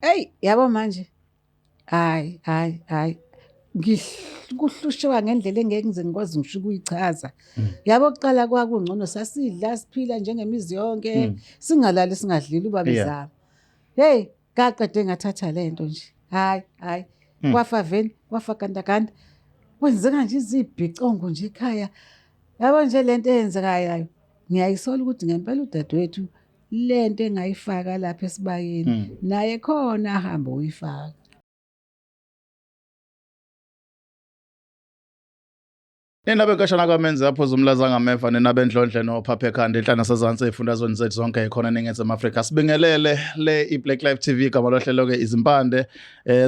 Hey, yabo manje. Hayi. Kuhlushwa ngendlela engeke ngize ngikwazi ngisho ukuyichaza. Yabo kuqala kwakungcono sasidla siphila njengemizi yonke, singalali singadlile ubaba Yeah. ezama. Hey, ngaqede ngathatha lento nje. Hayi. Kwafa veni, kwafa gandaganda. Kwenzeka nje izibhicongo nje ekhaya. Yabo nje lento eyenzekayo. Ngiyayisola ukuthi ngempela udadewethu lento engayifaka lapha esibayeni naye khona ahamba uyifaka. Ninabe nkashana kwamenzi yaphuza umlaza ngameva ninabe ndlondle nophaphe ekhanda enhlana sezantsi ezifundazweni zethu zonke ekhona eNingizimu Afrika. Sibingelele le iBlack Life TV igama lohlelo ke izimpande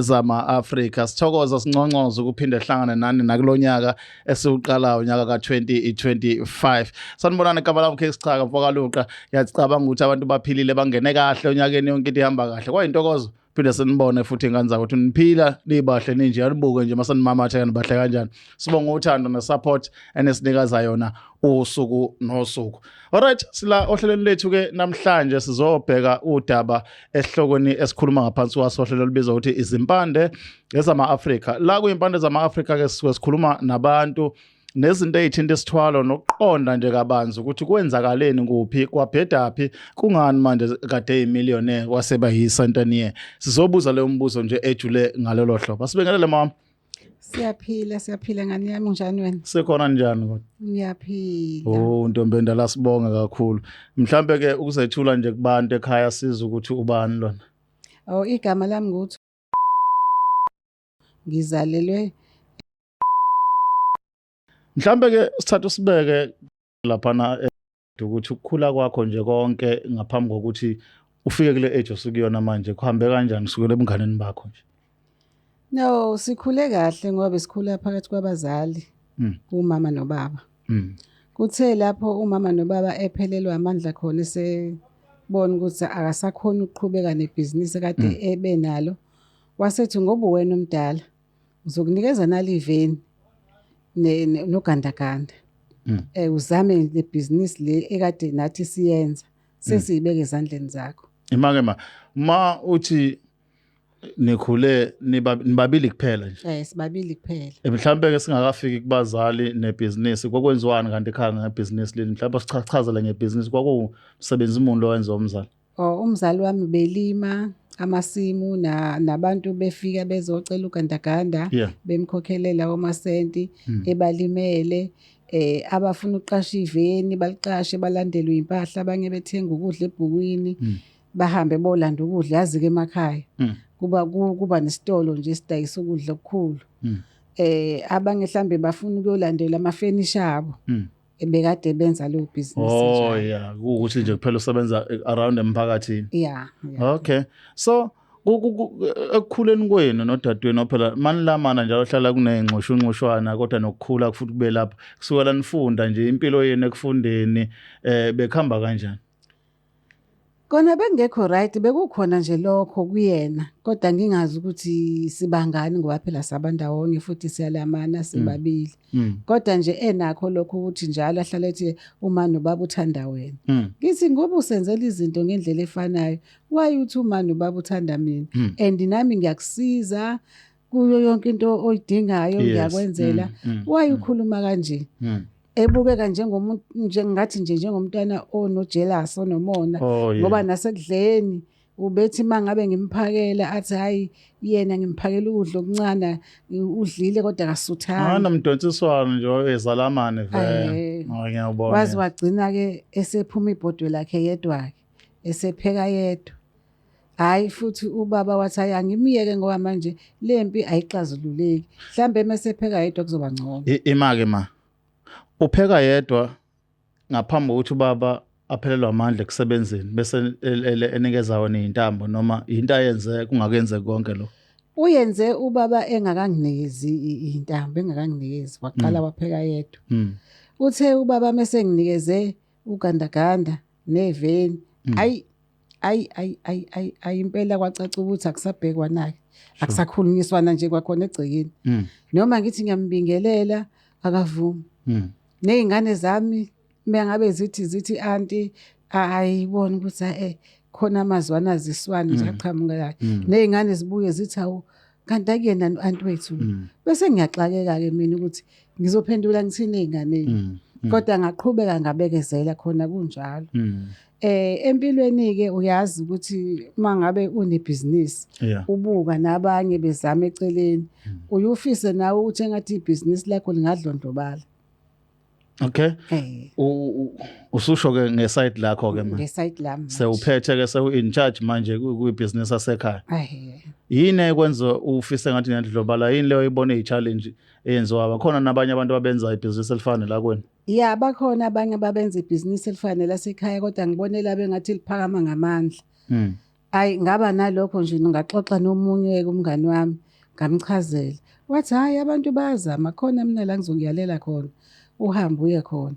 zama-Afrika. Sithokoza sincongcoza ukuphinde ehlangane nani nakulonyaka esiuqalayo unyaka ka-2025. Sanibonana igama lami Case Chaka Mfokaluqa. Yacabanga ukuthi abantu baphilile bangene kahle onyakeni yonke into ihamba kahle. Kwayintokozo phinde sinibone futhi ingane zakho ukuthi niphila nibahle ninje yalibuke nje masenimamathe nibahle kanjani. Sibonga uthando nesupport enesinika yona usuku nosuku. Alright, sila ohlelweni lethu ke namhlanje sizobheka udaba esihlokweni esikhuluma ngaphansi kwaso ohlelo libizwa ukuthi izimpande zama-Afrika. La kuyimpande zama-Afrika ke sikhuluma nabantu nezinto ezithinta isithwalo nokuqonda nje kabanzi ukuthi kwenzakaleni kuphi kwabhedaphi kungani manje kade imillionaire waseba yisentaniye. Sizobuza leyo mbuzo nje ejule ngalelo hlobo. Sibingelele mama. Siyaphila ngani yami njani wena? Sekhona njani kodwa? Ngiyaphila. Oh ntombi endala sibonga kakhulu. Mhlambe ke ukuzethula nje kubantu ekhaya siza ukuthi ubani lona. Oh, igama lami nguthi ngizalelwe. Mhlambe ke sithatha usibeke laphana ukuthi ukukhula kwakho nje konke ngaphambi kokuthi ufike kule age osukuyona manje kuhambe kanjani kusukela ebunganeni bakho nje? No, sikhule kahle ngoba sikhula phakathi kwabazali, umama nobaba. Kuthe lapho umama nobaba ephelelwa amandla khona sebona ukuthi akasakhona ukuqhubeka nebhizinisi kade ebenalo. Wasethi ngoba wena umdala uzokunikeza naliveni nogandaganda. Uzame lebhizinisi le ekade nathi siyenza sesiyibeke ezandleni zakho. Imake ma uthi nikhule nibabili kuphela nje. Sibabili kuphela. Mhlambe ke singakafiki kubazali nebhizinisi kwakwenziwani kanti ekhaya ngebhizinisi leli mhlawumbe sichazele ngebhizinisi kwakuwumsebenzi umuntu owenza umzali. Umzali wami belima amasimu nabantu befika bezocela ugandaganda bemkhokhelela omasenti ebalimele abafuna uqasha iveni baliqashe balandelwe impahla abanye bethenga ukudla ebhukwini bahambe bolanda ukudla yazi ke emakhaya kuba nesitolo nje esidayisa ukudla okukhulu abanye mhlambe bafuna ukuyolandela amafenisha abo bekade benza leyo business njalo. Oh yeah, ukuthi nje kuphela usebenza around emphakathini. Yeah. Okay. So ekukhuleni kwenu nodadewenu phela manilamana njalo hlala kunengxoshunxoshwana kodwa nokukhula futhi kube lapha kusukela nifunda nje impilo yenu ekufundeni bekhamba kanjani? Kona bengekho right bekukhona nje lokho kuyena kodwa ngingazi ukuthi sibangani ngoba phela sabandawonye futhi siyalamana sibabili kodwa nje enakho lokho ukuthi njalo ahlala ethi uma nobaba uthanda wena ngithi ngoba usenzela izinto ngendlela efanayo why uthi uma nobaba uthanda mina and nami ngiyakusiza kuyo yonke into oyidingayo ngiyakwenzela why ukhuluma kanje ebukeka njengomuntu njengathi nje njengomntwana onojealous onomona ngoba nasekudleni ubethi mangabe ngimphakela athi hayi yena ngimphakela ukudla okuncane udlile kodwa akasuthanga namdonsiswana nje ezalamane vele ngiyabona wazi wagcina ke esephuma ibhodwe lakhe yedwa ke esepheka yedwa hayi futhi ubaba wathi ayangimiyeke ngoba manje lempi ayixazululeki mhlambe mesepheka yedwa kuzoba ngcono imake upheka yedwa ngaphambi kokuthi ubaba aphelelwa amandla ekusebenzeni bese enikeza wona izintambo noma into ayenze kungakenzeki konke lo. Uyenze ubaba engakanginikezi izintambo engakanginikezi waqala wapheka yedwa. Uthe ubaba mase nginikeze ugandaganda neveni ayi impela kwacaca ukuthi akusabhekwa naye akusakhulunyiswana nje kwakhona egcekeni noma ngithi ngiyambingelela akavumi. Nezingane zami mengabe zithi auntie ayibona ukuthi khona amazwana aziswana nje aqhamukelayo nezingane zibuye zithi awu kanti akuyena no-anti wethu bese ngiyaxakeka-ke mina ukuthi ngizophendula ngithini ey'nganeni kodwa ngaqhubeka ngabekezela khona kunjalo empilweni-ke uyazi ukuthi uma ngabe unebhizinisi ubuka nabanye bezama eceleni uyufise nawe ukuthi engathi ibhizinisi lakho lingadlondlobala. Okay. Ususho-ke ngeside lakho-ke manje. Ngeside lami. Sewuphethe-ke sewu-in charge manje kuyibhizinisi asekhaya. Yini ekwenza ufise ngathi ngiyadlondlobala? Yini leyo ibone i-challenge eyenziwa bakhona nabanye abantu abenza ibhizinisi elifana la kwena? Ya bakhona abanye ababenza ibhizinisi elifana lasekhaya kodwa ngibonela bengathi liphakama ngamandla. Hayi ngaba nalokho nje ngaxoxa nomunye kumngani wami ngamchazela. Wathi hayi abantu bayazama khona mina la ngizokuyalela khona. Uhambe uye khona.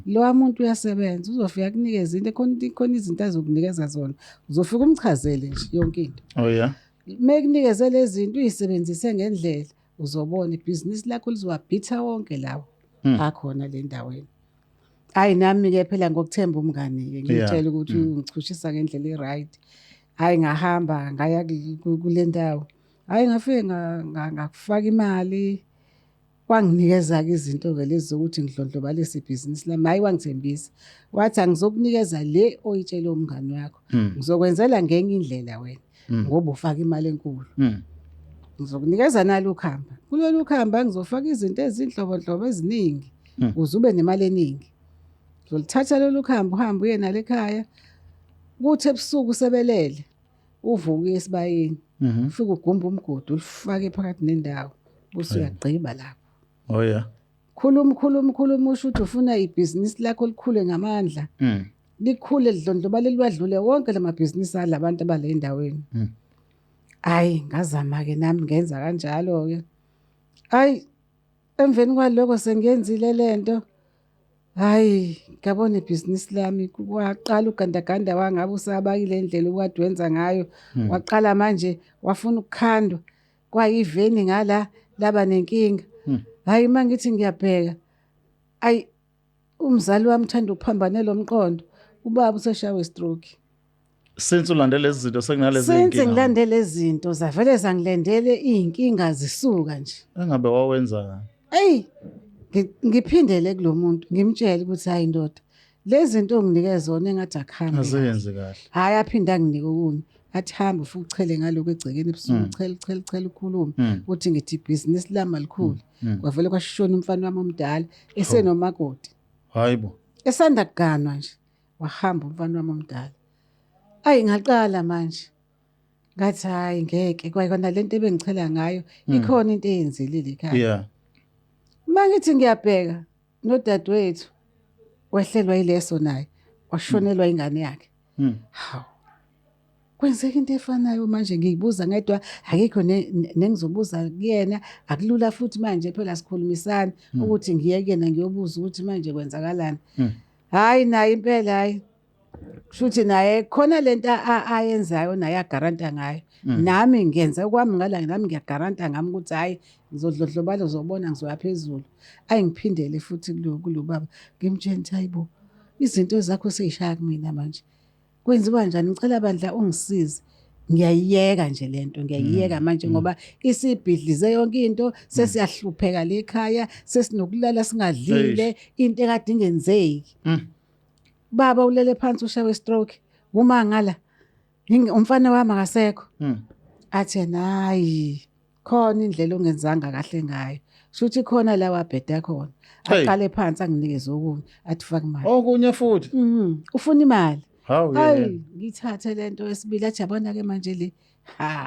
Lo muntu uyasebenza uzofika kunikeza into khona izinto azokunikeza zona. Uzofika umchazele nje yonke into. Oh yeah. Mekunikeze lezi zinto uyisebenzise ngendlela uzobona ibhizinisi lakho lizowabhitha wonke lawo akhona le ndaweni. Hayi nami-ke phela ngokuthemba umngane-ke ngitshela ukuthi ungichushisa ngendlela e-right. Hayi ngahamba ngaya kule ndawo. Hayi ngafike ngakufaka imali wanginikeza-ke izinto-ke lezi zokuthi ngidlondlobalise ibhizinisi lami. Hayi wangithembisa wathi angizokunikeza le oyitshele umngani wakho ngizokwenzela ngenye indlela wena ngoba ufaka imali enkulu. Ngizokunikeza nalo khamba kulolu khamba ngizofaka izinto ezinhlobonhlobo eziningi ukuze ube nemali eningi. Ngizolithatha lolu khamba uhambe uye nalo ekhaya kuthi ebusuku usebelele uvuke esibayeni ufike ugumba umgodi ulifake phakathi nendawo bese uyagqiba lapho. Oh yeah. Khuluma usho ukuthi ufuna ibhizinisi lakho likhule ngamandla. Likhule lidlondlobale liwadlule wonke lamabhizinisi alabantu abale endaweni. Hayi ngazama-ke nami ngenza kanjalo-ke. Hayi emveni kwaloko sengiyenzile lento. Hayi ngabona ibhizinisi lami kwaqala ugandaganda wangabe usabakile indlela ukade wenza ngayo. Waqala manje wafuna ukukhandwa kwayiveni ngala laba nenkinga. Hayi mangithi ngiyabheka. Ayi umzali wami uthanda ukuphambanela umqondo. Ubaba useshawe stroke. Since ulandele lezi zinto sekunalezi zinto. inkinga. Since ngilandele izinto zavele zangilendele inkinga zisuka nje. Engabe wawenza. Hey ngiphindele kulomuntu ngimtshela ukuthi hayi ndoda lezi zinto onginike zona engathi akhambe. Azenze kahle. Hayi aphinda nginike okunye. Athi hamba ufike uchele ngaloko egcekeni ebusuku chele ukhulume uthi ngithi ibhizinisi lami alikhulu. Kwavele kwashishona umfana wami omdala esenomakoti. Hayibo. Esanda kuganwa nje wahamba umfana wami omdala. Ayi ngaqala manje ngathi hayi ngeke kwayona lento ebengichela ngayo ikhona into eyenzile ekhaya. Yeah. Mangithi ngiyabheka nodadewethu wehlelwa yileso naye washonelwa ingane yakhe. Hawu kwenzeka into efanayo manje ngiyibuza ngedwa akikho nengizobuza kuyena akulula futhi manje phela sikhulumisana ukuthi ngiye kuyena ngiyobuza ukuthi manje kwenzakalani. Hayi naye impela hayi shuthi naye khona lento ayenzayo naye agaranta ngayo. Nami ngenza kwami ngala nami ngiyagaranta ngami ukuthi hayi ngizodlondlobala uzobona ngizoya phezulu. Ayingiphindele futhi kulo baba ngimtshela ukuthi hayibo izinto zakho seyishaya kumina manje. Kwenziwa njani ngicela bandla ungisize. Ngiyayiyeka nje lento ngiyayiyeka manje ngoba isibhidlize yonke into sesiyahlupheka le ekhaya sesinokulala singadlile into ekade ingenzeki. Baba ulele phansi ushawe stroke uma ngala umfana wami akasekho. Athi hayi khona indlela ongenzanga kahle ngayo. Shuthi khona la wabheda khona. Aqale phansi anginikeze okunye athi faka imali. Okunye futhi. Ufuna imali. Hayi ngithathe lento esibili athi yabona ke manje le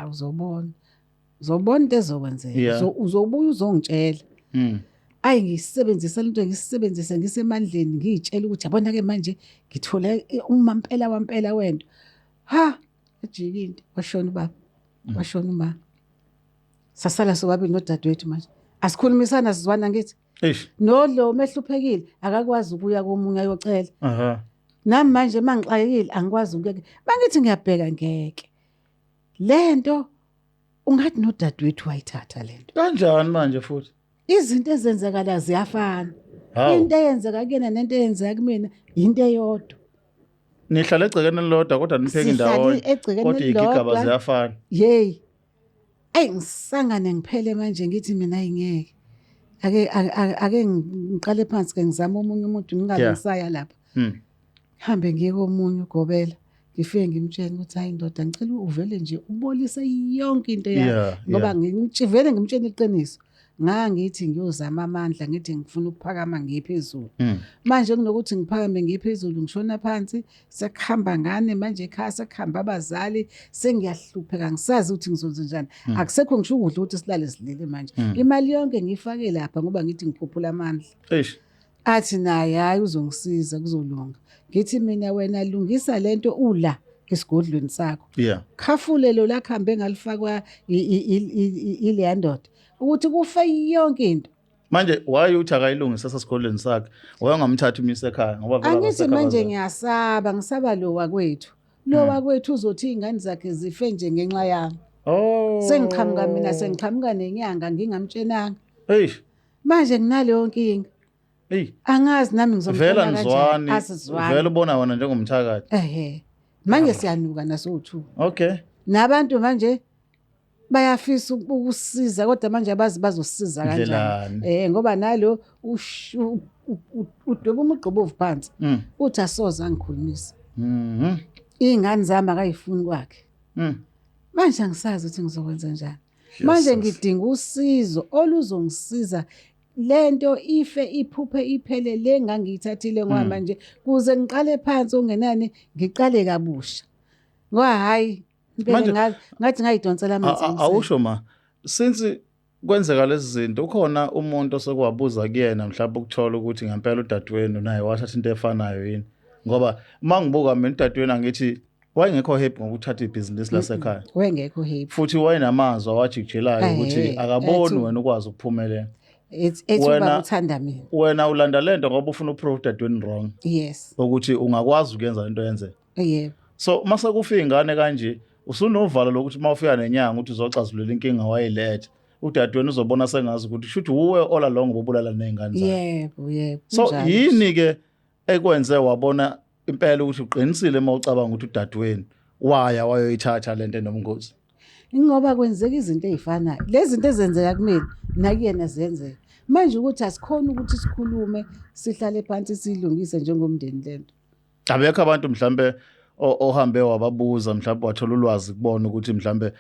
uzobona. Uzobona into ezokwenzeka. Uzobuya uzongitshela. Ayi ngisebenzisa lento ngisebenzise ngisemandleni ngitshela ukuthi yabona ke manje ngithole umampela wampela wento. Ha ejike into washona ubaba. Washona uma. Sasala sobabili nodadewethu manje. Asikhulumisana sizwana ngithi. Nodlo mehluphekile akakwazi ukuya komunye ayocela. Nami manje mangixakekile angikwazi ukuya. Mangithi ngiyabheka ngeke. Lento ungathi nodadewethu wayithatha lento. Kanjani manje futhi? Izinto ezenzakala ziyafana. Into eyenzeka kuyena nento eyenzeka kumina into eyodwa. Nihlala egcekeni elilodwa kodwa nipheka indawonye. Kodwa igigaba ziyafana. Yey. Ngisangane ngiphele manje ngithi mina ayingeke. Ake ngiqale phansi ke ngizama omunye umuntu ngingabe ngisaya lapha. Hambe ngiye komunye ugobela. Ngifike ngimtshela ukuthi hayi ndoda ngicela uvele nje ubolisa yonke into yakho ngoba ngimtshivele ngimtshela iqiniso. Ngithi ngiyozama amandla ngithi ngifuna ukuphakama ngiphezulu. Manje kunokuthi ngiphakame ngiphezulu ngishona phansi sekuhamba ngane manje ekhaya sekuhamba abazali sengiyahlupheka ngisazi ukuthi ngizoze njani. Akusekho ngisho ukudla ukuthi silale silele manje. Imali yonke ngiyifake lapha ngoba ngithi ngikhuphula amandla. Athi naye hayi uzongisiza kuzolunga. Ngithi mina wena lungisa lento ula esigodlweni sakho. Khafule lo la khambe ngalifakwa ile ndoda ukuthi kufe yonke into. Manje why uthi akayilungisa sesigodlweni sakhe? Wayengamthatha umise ekhaya ngoba vela angithi manje ngiyasaba ngisaba lo wakwethu. Lo wakwethu uzothi izingane zakhe zife nje ngenxa yami. Sengiqhamuka mina sengiqhamuka nenyanga ngingamtshenanga. Manje nginaleyo nkinga. Angazi nami ngizomthola kanjani. Asizwani. Vele ubona wena njengomthakathi. Manje siyanuka naso2. Okay. Nabantu manje bayafisa ukusiza kodwa manje abazi bazosiza kanjani. Ngoba nalo udoba umugqobovu phansi. Uthi asoza ngikhulumisa. Izingane zami akayifuni kwakhe. Manje angisazi ukuthi ngizokwenza njani. Manje ngidinga usizo oluzongisiza lento ife iphuphe iphele le ngangiyithathile ngoba manje kuze ngiqale phansi ongenani ngiqale kabusha. Ngoba hayi impela ngathi ngayidonsela amanzi. Awusho ma since kwenzeka lezi zinto ukhona umuntu osekuwabuza kuyena mhlawumbe ukuthola ukuthi ngempela udadewenu naye wathatha into efanayo yini ngoba mangibuka mina udadewenu angithi wayengekho happy ngokuthatha ibhizinisi lasekhaya. Wayengekho happy. Futhi wayenamazwi awajikijelayo ukuthi akaboni wena ukwazi ukuphumelela. Ethuba uthanda mina. Wena ulanda lento ngoba ufuna uprove dadweni wrong. Yes. Ukuthi ungakwazi ukuyenza into yenze. Yebo. So mase kufika ingane kanje usunovalo lokuthi mawufika nenyanga ukuthi uzoxazulula inkinga wayilethe. Udadweni uzobona sengazi ukuthi shuthi uwe all along ubulala nezingane zakhe. Yebo. So yini ke ekwenze wabona impela ukuthi uqinisile mawucabanga ukuthi udadweni wayoyithatha lento enomngozi? Ngoba kwenzeka izinto ezifanayo. Lezi zinto ezenzeka kumina nakuyena zenzeka. Manje ukuthi asikhona ukuthi sikhulume sihlale phansi silungise njengomndeni lento. Abekho abantu mhlambe ohambe wababuza mhlawumbe wathola ulwazi kubona ukuthi mhlambe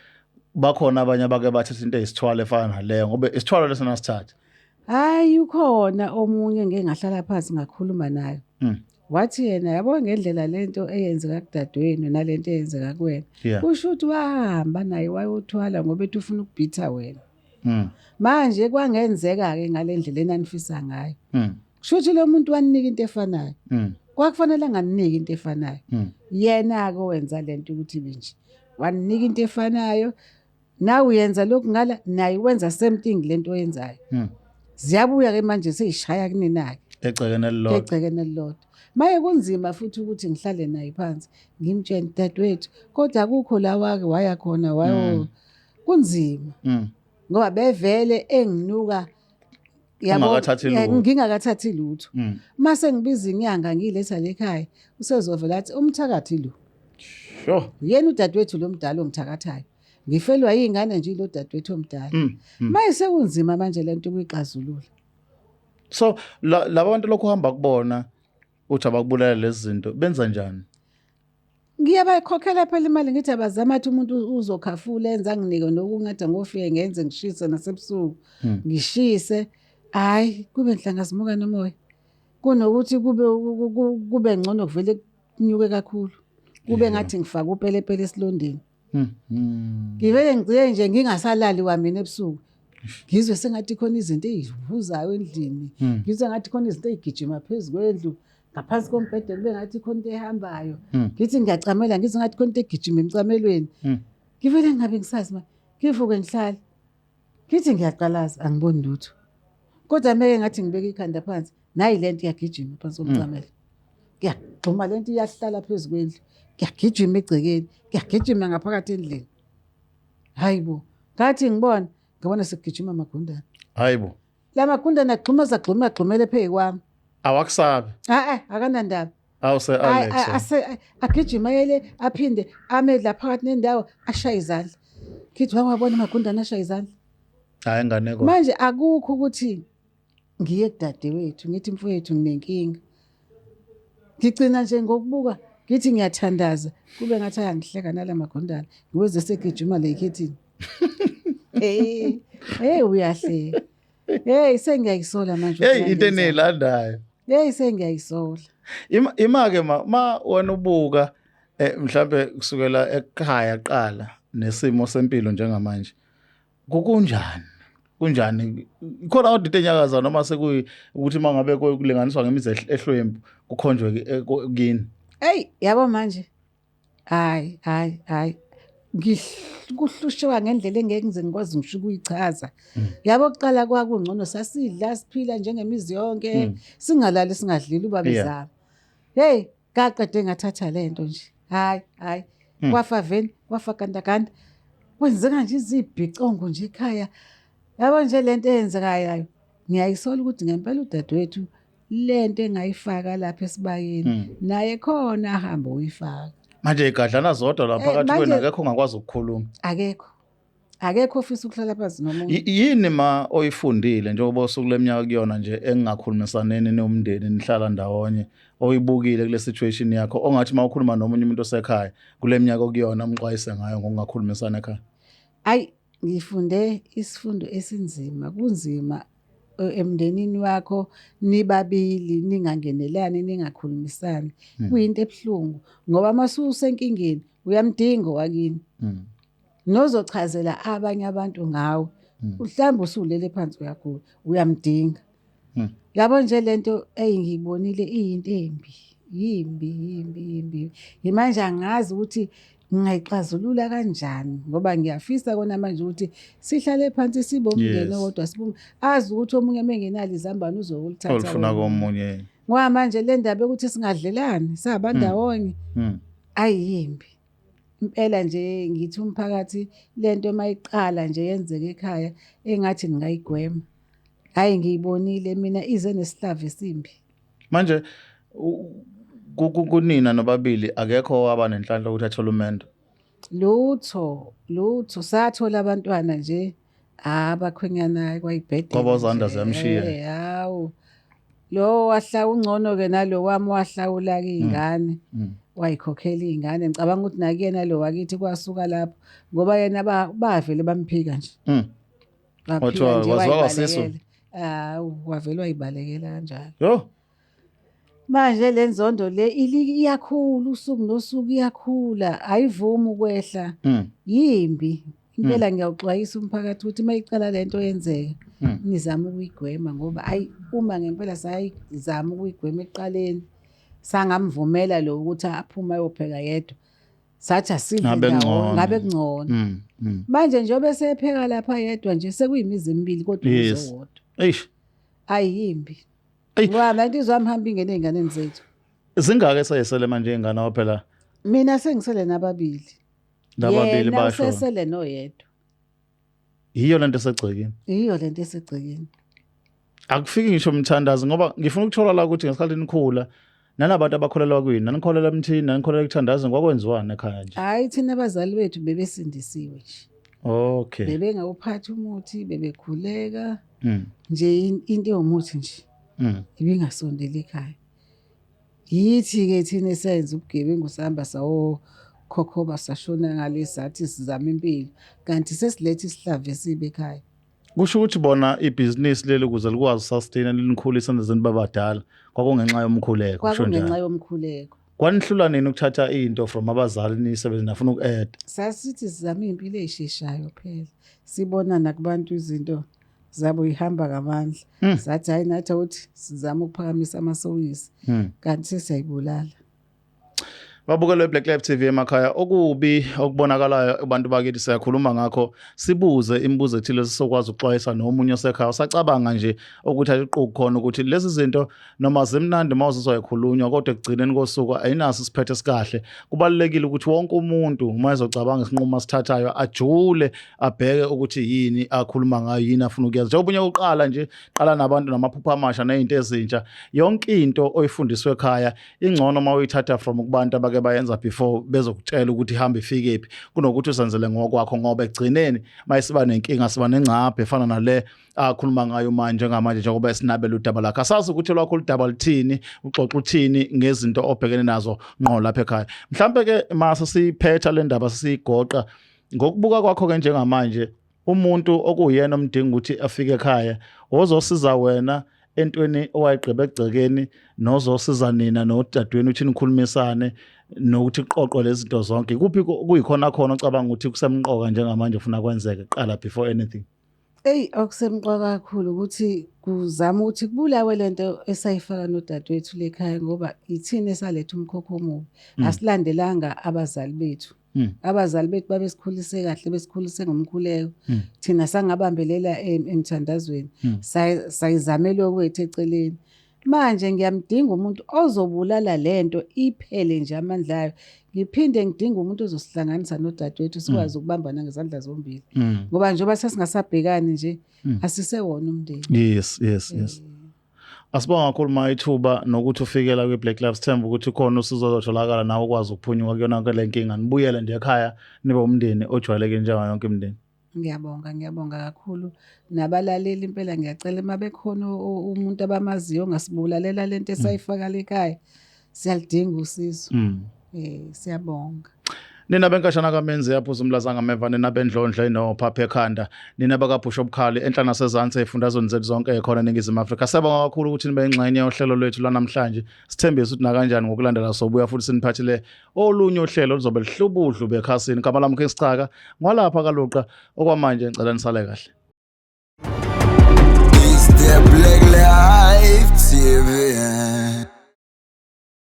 bakhona abanye abake bathatha into ezithwala efana naleyo ngoba isithwalo lesona sithatha. Hayi ukhona omunye ngeke ngahlala phansi ngakhuluma naye. Wathi yena yabo ngendlela lento eyenzeka kudadewenu nalento eyenzeka kuwena. Kusho ukuthi wahamba naye wayothwala ngoba ethi ufuna ukubhitha wena. Manje kwangenzeka ke ngalendlela enanifisa ngayo. Kusho ukuthi lo muntu wanika into efanayo. Kwakufanele anganika into efanayo. Yena ke wenza lento ukuthi nje wanika into efanayo nawe uyenza lokhu ngala naye wenza same thing lento oyenzayo. Ziyabuya ke manje seyishaya kunenake egcekeni elilodwa. Maye kunzima futhi ukuthi ngihlale naye phansi ngimtshele dadewethu kodwa akukho la wake waya khona wayo kunzima. Ngoba bevele enginuka yabo ngingakathathi lutho. Mase ngibiza inyanga ngiletha lekhaya usezovela athi umthakathi lo. Sure. Yena udadewethu lo mdala ongithakathayo. Ngifelwa izingane nje lo dadewethu omdala. Maye sekunzima manje lento ukuyixazulula. So labantu lokho hamba kubona uthi abakubulala lezi zinto benza njani? Ngiyabakhokhela phela imali ngithi abazama ukuthi umuntu uzokhafula enza nginike nokungathi ngofike ngenze ngishise nasebusuku ngishise hayi kube nhlangazimuka nomoya kunokuthi kube ngcono kuvele kunyuke kakhulu kube ngathi ngifaka upelepele esilondeni. Ngivele ngicike nje ngingasalali wamina ebusuku ngizwe sengathi khona izinto ezivuzayo endlini ngizwe ngathi khona izinto ezigijima phezulu kwendlu ngaphansi kombhede kube ngathi khona into ehambayo ngithi ngiyacamela ngizwe ngathi khona into egijima emcamelweni ngivele ngabe ngisazi manje ngivuke ngihlala ngithi ngiyaqalaza angiboni lutho kodwa meke ngathi ngibeka ikhanda phansi nayi lento iyagijima phansi komcamelo ngiyagxuma lento iyahlala phezulu kwendlu ngiyagijima egcekeni ngiyagijima ngaphakathi endlini hayibo ngathi ngibona sekugijima amagundane. Hayibo. La magundane agxumele phezu kwami. Awakusabi. Akanandaba. Awuse Alex. Agijimayele aphinde ame la phakathi nendawo ashaya izandla. Kithi wabona amagundane ashaya izandla. Hayi nganeko. Manje akukho ukuthi ngiye kudadewethu ngithi mfowethu nginenkinga. Ngicina nje ngokubuka ngithi ngiyathandaza kube ngathi ayangihleka nala magundane ngiweze segijima le ikhethini. Uyahleka. Sengiyayisola manje. Into enilandayo. Sengiyayisola. Imake ma wena ubuka mhlambe kusukela ekhaya qala nesimo sempilo njengamanje. Kunjani? Khona audit enyakaza noma sekuyi ukuthi mangabe kulinganiswa ngemizi ehlwempu kukhonjwe kini. Yabo manje. Hayi. Kuhlushwa ngendlela engeke ngize ngikwazi ngisho ukuyichaza. Yabo kuqala kwakungcono sasidla siphila njengemizi yonke singalali singadlili ubabezama. Kaqede ngathatha lento nje. Hayi. Kwafa veni, kwafa gandaganda. Kwenzeka nje izibhicongo nje ekhaya. Yabo nje lento eyenzekayo ngiyayisola ukuthi ngempela udadewethu lento engayifaka lapha esibayeni naye khona ahamba uyifaka. Manje igadlana zodwa lapha phakathi kwena akekho ongakwazi ukukhuluma. Akekho ofisa ukuhlala phansi nomuntu. Yini ma oyifundile njengoba usukule minyaka kuyona nje engakhulumisaneni nomndeni nihlala ndawonye oyibukile kule situation yakho ongathi mawukhuluma nomunye umuntu osekhaya kule minyaka okuyona umxwayise ngayo ngokungakhulumisana ekhaya. Ngifunde isifundo esinzima kunzima emndenini wakho nibabili ningangenelani ningakhulumisani kuyinto ebuhlungu ngoba mase usenkingeni uyamdinga wakini nozochazela abanye abantu ngawe mhlawumbe usulele phansi uyagula uyamdinga yabo nje lento engiyibonile iyinto yimbi manje angazi ukuthi ngingayixazulula kanjani ngoba ngiyafisa kona manje ukuthi sihlale phansi sibomndeni kodwa azi ukuthi omunye mengenali izambane uzokulithatha olufuna komunye ngoba manje le ndaba ukuthi singadlelani sabandawonye ayimbi impela nje ngithi umphakathi lento mayiqala nje yenzeke ekhaya engathi ngingayigwema hayi ngiyibonile mina ize nesihlava esimbi manje kunina nobabili akekho waba nenhlanhla ukuthi athole umendo. Lutho sathola abantwana nje abakhwenyana kwayibhedela kwabozanda ziyamshiya. Hawu lo wahla ungcono ke nalo wami wahlawula ke izingane wayikhokhela izingane ngicabanga ukuthi nakuyena lo wakithi kwasuka lapho ngoba yena bavele bamphika nje. Wathwa wazwakasiso. Wavele wayibalekela kanjalo. Manje lenzondo le iyakhula usuku nosuku iyakhula ayivumi ukwehla yimbi impela ngiyawuxwayisa umphakathi ukuthi mayiqala lento yenzeka nizama ukuyigwema ngoba uma ngempela sayizama ukuyigwema eqaleni sangamvumela lo ukuthi aphuma ayopheka yedwa sathi asidle ndawo ngabe kungcono manje njengoba sepheka lapha yedwa nje sekuyimizi emibili kodwa uzowodwa ayimbi ngoba manje izwamhamba ingene einganeni zethu zingake sayesele manje ingane awu phela mina sengisele nababili basho sesele noyedwa iyo lento esegcekeni akufiki ngisho umthandazi ngoba ngifuna ukuthola la ukuthi ngesikhathi nikhula nanabantu abakholelwa kwini nanikholelwa emthini nanikholelwa ekuthandazeni kwakwenziwana ekhaya nje hayi thina abazali bethu bebesindisiwe nje okay bebengawuphathi umuthi bebekhuleka nje into yomuthi nje ibingasondela ekhaya yithi ke thina esenza ubugebengu sihamba sawo khokhoba sashona ngalesathi sizama impilo kanti sesilethe isihlava esibe ekhaya kusho ukuthi bona ibhizinisi leli ukuze likwazi sustain linikhulisa nezini babadala kwakungenxa yomkhuleko kusho njalo kwakungenxa yomkhuleko kwanihlula nini ukuthatha into from abazali nisebenza nafuna uku-add sasithi sizama impilo ezisheshayo phela sibona nakubantu izinto zabo ihamba ngamandla sathi hayi nathi ukuthi sizama ukuphakamisa amasowisi kanti sesiyayibulala Babukele Black Live TV emakhaya okubi okubonakalayo abantu bakithi siyakhuluma ngakho sibuze imibuzo ethile sisokwazi ukuxwayisa nomunye osekhaya usacabanga nje ukuthi ayiqoqo khona ukuthi lezi zinto noma zimnandi mawuzizoyikhulunywa kodwa ekugcineni kosuku ayinaso isiphethe sikahle kubalekile ukuthi wonke umuntu uma ezocabanga isinqumo asithathayo ajule abheke ukuthi yini akhuluma ngayo yini afuna ukuyenza njengoba uqala nje qala nabantu namaphupho amasha nezinto ezintsha yonke into oyifundiswe ekhaya ingcono mawuyithatha from kubantu abake bayenza before bezokutshela ukuthi ihambe ifike phi kunokuthi usenzele ngokwakho ngoba egcineni mayisiba nenkinga siba nengcaphe efana nale akhuluma ngayo manje njengamanje njengoba sinabela udaba lakhe asazi ukuthi lwakho udaba lithini uxoxa uthini ngezinto obhekene nazo ngqo lapha ekhaya mhlambe ke mase siphetha le ndaba sisigoqa ngokubuka kwakho ke njengamanje umuntu okuyena omdinga ukuthi afike ekhaya ozosiza wena entweni owayigqiba egcekeni nozosiza nina nodadweni uthi nikhulumisane nokuthi qoqo lezi zinto zonke kuphi kuyikhona khona ocabanga ukuthi kusemqoka njengamanje ufuna kwenzeke qala before anything okusemqoka kakhulu ukuthi kuzama ukuthi kubulawe lento esayifaka nodadewethu lekhaya ngoba ithini esaletha umkhokho omubi asilandelanga abazali bethu abazali bethu babesikhulise kahle besikhulise ngomkhuleko thina sangabambelela emthandazweni sayizamela okwethu eceleni manje ngiyamdinga umuntu ozobulala lento iphele nje amandla ayo ngiphinde ngidinga umuntu ozosihlanganisa nodadewethu sikwazi ukubambana ngezandla zombili ngoba njengoba sesingasabhekani nje asisewona umndeni yes Asibonga kakhulu mayithuba nokuthi ufikela kwi-Black Lives Themba ukuthi khona usizo lotholakala nawe ukwazi ukuphunyuka kuyona le nkinga nibuyele nje ekhaya nibe umndeni ojwayeleke njengayo yonke imindeni. Ngiyabonga kakhulu nabalaleli impela ngiyacela uma bekhona umuntu abamaziyo ongasibulalela lento esayifaka lekhaya siyalidinga usizo. Siyabonga. Nina benkashana kaMenzi yaphuza umlazanga meva nina bendlondle nophaphe ekhanda nina bakabhusha obukhali enhlana sezantsi efundazweni zethu zonke ekhona eNingizimu Afrika siyabonga kakhulu ukuthi nibe ingxenye yohlelo lwethu lanamhlanje sithembisa ukuthi nakanjani ngokulandela sobuya futhi siniphathile olunye uhlelo luzobe lihlubudlu bekhasini igama lami Sichaka ngwalapha kaluqa okwamanje ngicela nisale kahle. Is the Black Live TV